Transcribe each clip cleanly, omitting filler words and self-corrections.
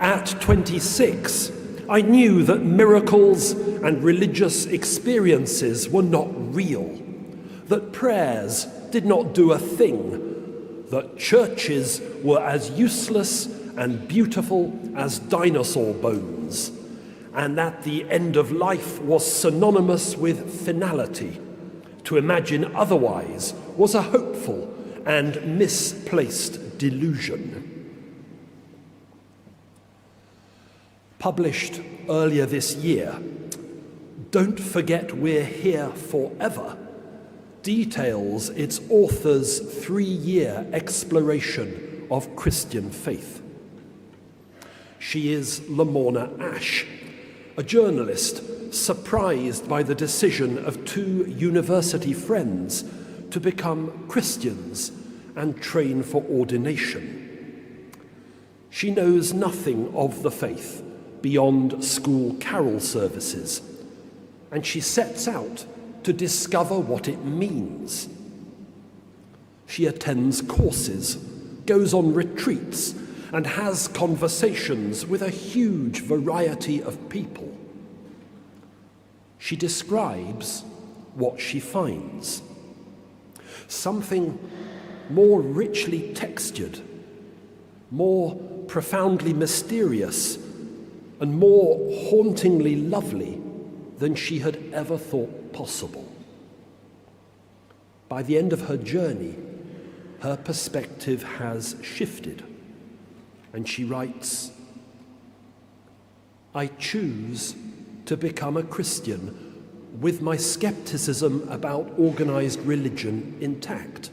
At 26, I knew that miracles and religious experiences were not real, that prayers did not do a thing, that churches were as useless and beautiful as dinosaur bones, and that the end of life was synonymous with finality. To imagine otherwise was a hopeful and misplaced delusion. Published earlier this year, Don't Forget We're Here Forever details its author's 3-year exploration of Christian faith. She is Lamorna Ash, a journalist surprised by the decision of 2 university friends to become Christians and train for ordination. She knows nothing of the faith beyond school carol services, and she sets out to discover what it means. She attends courses, goes on retreats, and has conversations with a huge variety of people. She describes what she finds. Something more richly textured, more profoundly mysterious, and more hauntingly lovely than she had ever thought possible. By the end of her journey, her perspective has shifted, and she writes, "I choose to become a Christian with my skepticism about organized religion intact.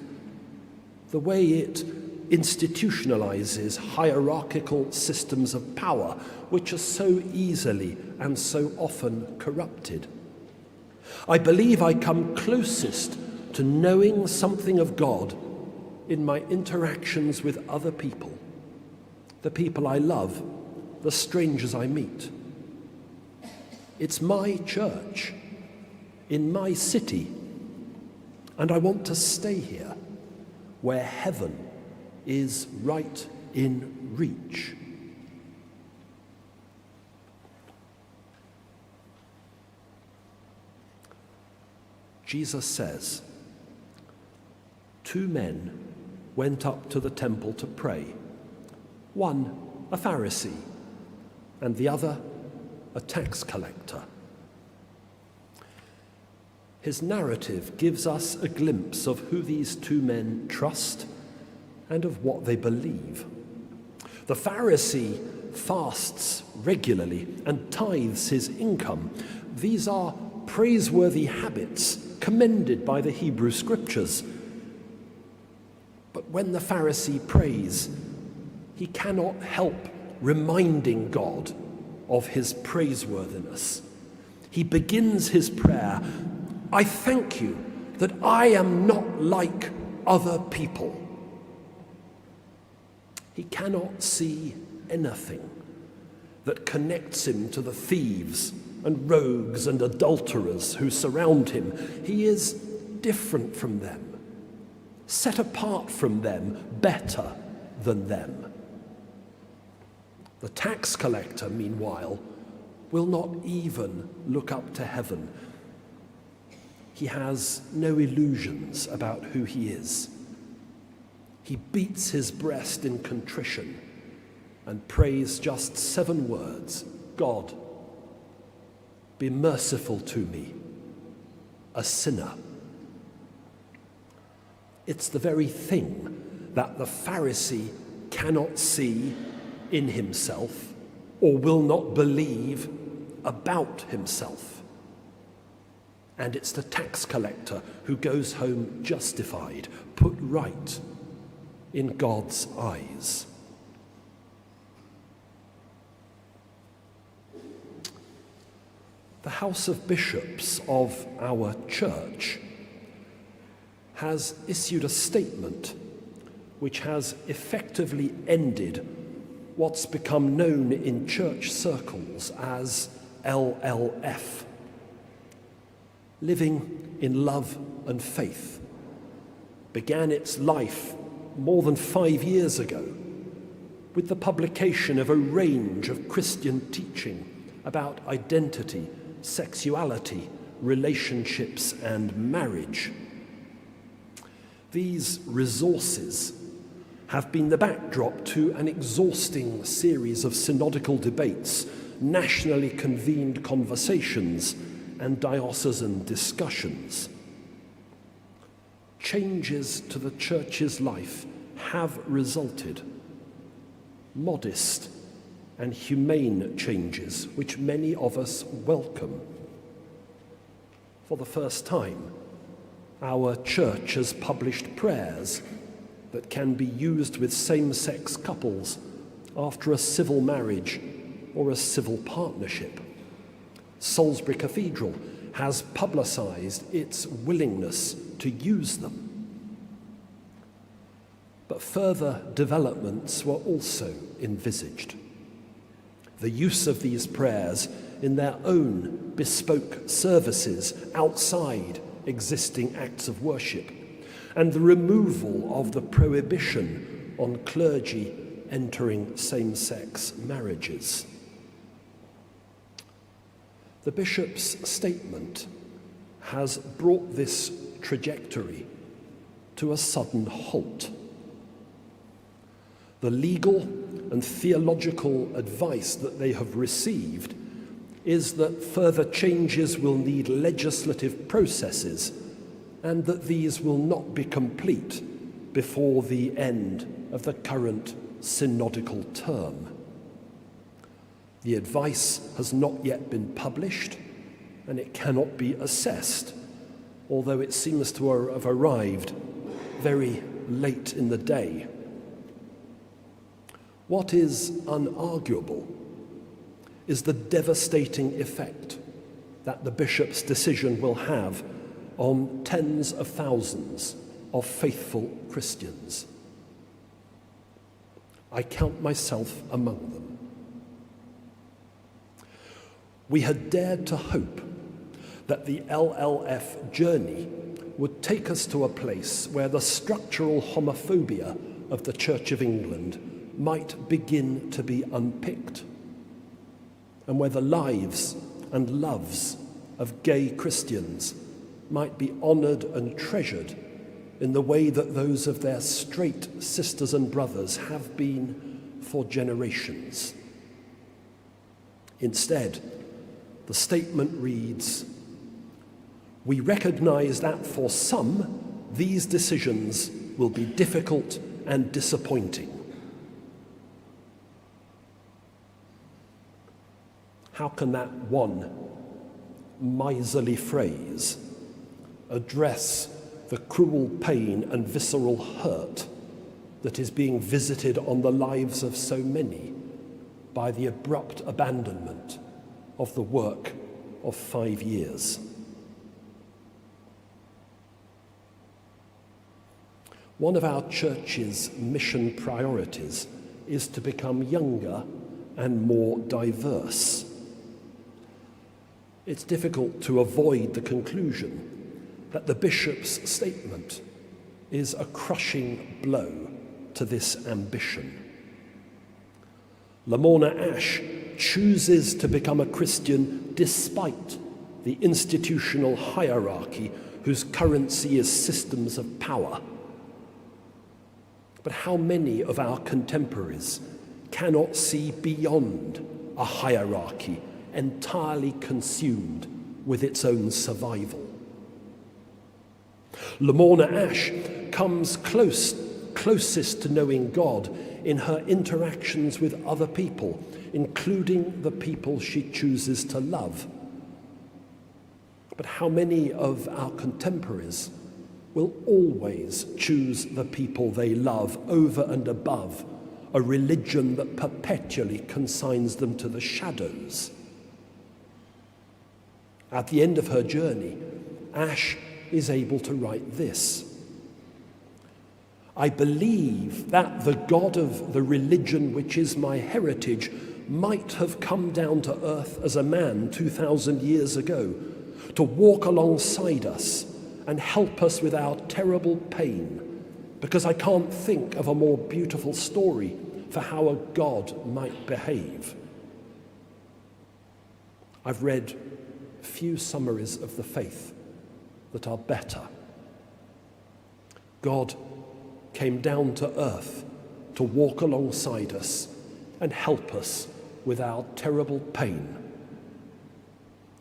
The way it institutionalizes hierarchical systems of power which are so easily and so often corrupted. I believe I come closest to knowing something of God in my interactions with other people, the people I love, the strangers I meet. It's my church, in my city, and I want to stay here, where heaven is right in reach." Jesus says, 2 men went up to the temple to pray, one a Pharisee and the other a tax collector. His narrative gives us a glimpse of who these 2 men trust and of what they believe. The Pharisee fasts regularly and tithes his income. These are praiseworthy habits commended by the Hebrew Scriptures. But when the Pharisee prays, he cannot help reminding God of his praiseworthiness. He begins his prayer, "I thank you that I am not like other people." He cannot see anything that connects him to the thieves and rogues and adulterers who surround him. He is different from them, set apart from them, better than them. The tax collector, meanwhile, will not even look up to heaven. He has no illusions about who he is. He beats his breast in contrition and prays just 7 words, "God, be merciful to me, a sinner." It's the very thing that the Pharisee cannot see in himself or will not believe about himself. And it's the tax collector who goes home justified, put right in God's eyes. The House of Bishops of our church has issued a statement which has effectively ended what's become known in church circles as LLF. Living in Love and Faith began its life more than 5 years ago with the publication of a range of Christian teaching about identity, sexuality, relationships, and marriage. These resources have been the backdrop to an exhausting series of synodical debates, nationally convened conversations, and diocesan discussions. Changes to the Church's life have resulted, modest and humane changes which many of us welcome. For the first time, our Church has published prayers that can be used with same-sex couples after a civil marriage or a civil partnership. Salisbury Cathedral has publicised its willingness to use them. But further developments were also envisaged. The use of these prayers in their own bespoke services outside existing acts of worship, and the removal of the prohibition on clergy entering same-sex marriages. The bishop's statement has brought this trajectory to a sudden halt. The legal and theological advice that they have received is that further changes will need legislative processes and that these will not be complete before the end of the current synodical term. The advice has not yet been published and it cannot be assessed, although it seems to have arrived very late in the day. What is unarguable is the devastating effect that the bishop's decision will have on tens of thousands of faithful Christians. I count myself among them. We had dared to hope that the LLF journey would take us to a place where the structural homophobia of the Church of England might begin to be unpicked, and where the lives and loves of gay Christians might be honoured and treasured in the way that those of their straight sisters and brothers have been for generations. Instead, the statement reads, "We recognise that for some, these decisions will be difficult and disappointing." How can that one miserly phrase address the cruel pain and visceral hurt that is being visited on the lives of so many by the abrupt abandonment of the work of 5 years? One of our Church's mission priorities is to become younger and more diverse. It's difficult to avoid the conclusion that the bishop's statement is a crushing blow to this ambition. Lamorna Ash chooses to become a Christian despite the institutional hierarchy whose currency is systems of power. But how many of our contemporaries cannot see beyond a hierarchy entirely consumed with its own survival? Lamorna Ash comes closest to knowing God in her interactions with other people, including the people she chooses to love. But how many of our contemporaries will always choose the people they love over and above a religion that perpetually consigns them to the shadows? At the end of her journey, Ash is able to write this: "I believe that the God of the religion which is my heritage might have come down to earth as a man 2,000 years ago to walk alongside us and help us with our terrible pain, because I can't think of a more beautiful story for how a God might behave. I've read few summaries of the faith that are better. God came down to earth to walk alongside us and help us with our terrible pain,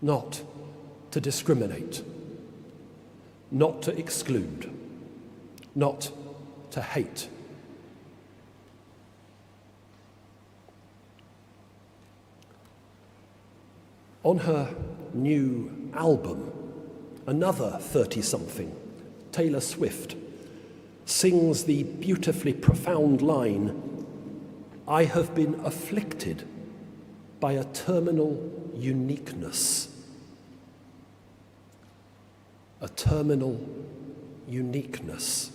not to discriminate, not to exclude, not to hate. On her new album, another 30-something, Taylor Swift, sings the beautifully profound line, "I have been afflicted by a terminal uniqueness." A terminal uniqueness.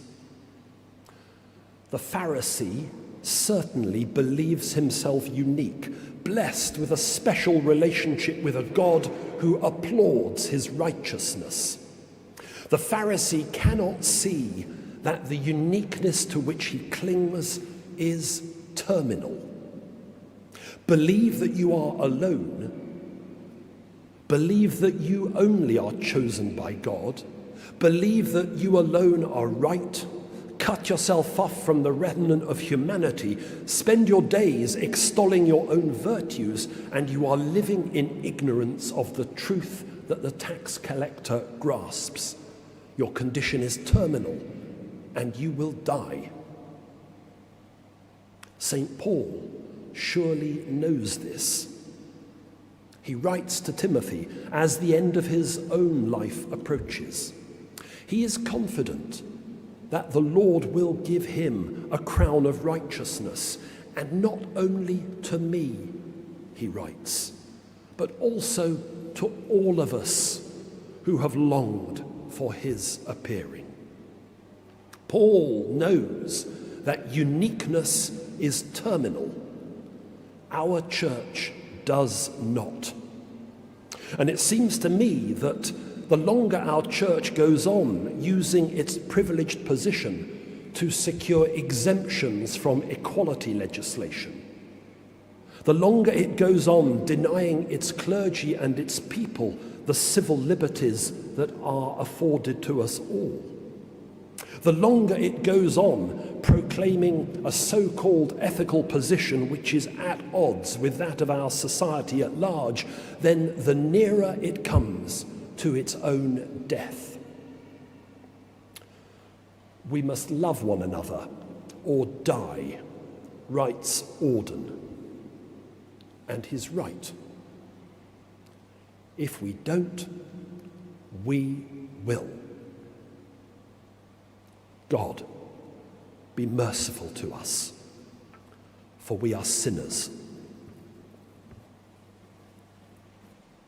The Pharisee certainly believes himself unique, blessed with a special relationship with a God who applauds his righteousness. The Pharisee cannot see that the uniqueness to which he clings is terminal. Believe that you are alone. Believe that you only are chosen by God. Believe that you alone are right. Cut yourself off from the remnant of humanity. Spend your days extolling your own virtues, and you are living in ignorance of the truth that the tax collector grasps. Your condition is terminal, and you will die. St. Paul surely knows this. He writes to Timothy as the end of his own life approaches. He is confident that the Lord will give him a crown of righteousness, and not only to me, he writes, but also to all of us who have longed for his appearing. Paul knows that uniqueness is terminal. Our church does not. And it seems to me that the longer our church goes on using its privileged position to secure exemptions from equality legislation, the longer it goes on denying its clergy and its people the civil liberties that are afforded to us all, the longer it goes on proclaiming a so-called ethical position which is at odds with that of our society at large, then the nearer it comes to its own death. We must love one another or die, writes Auden. And he's right. If we don't, we will. God, be merciful to us, for we are sinners.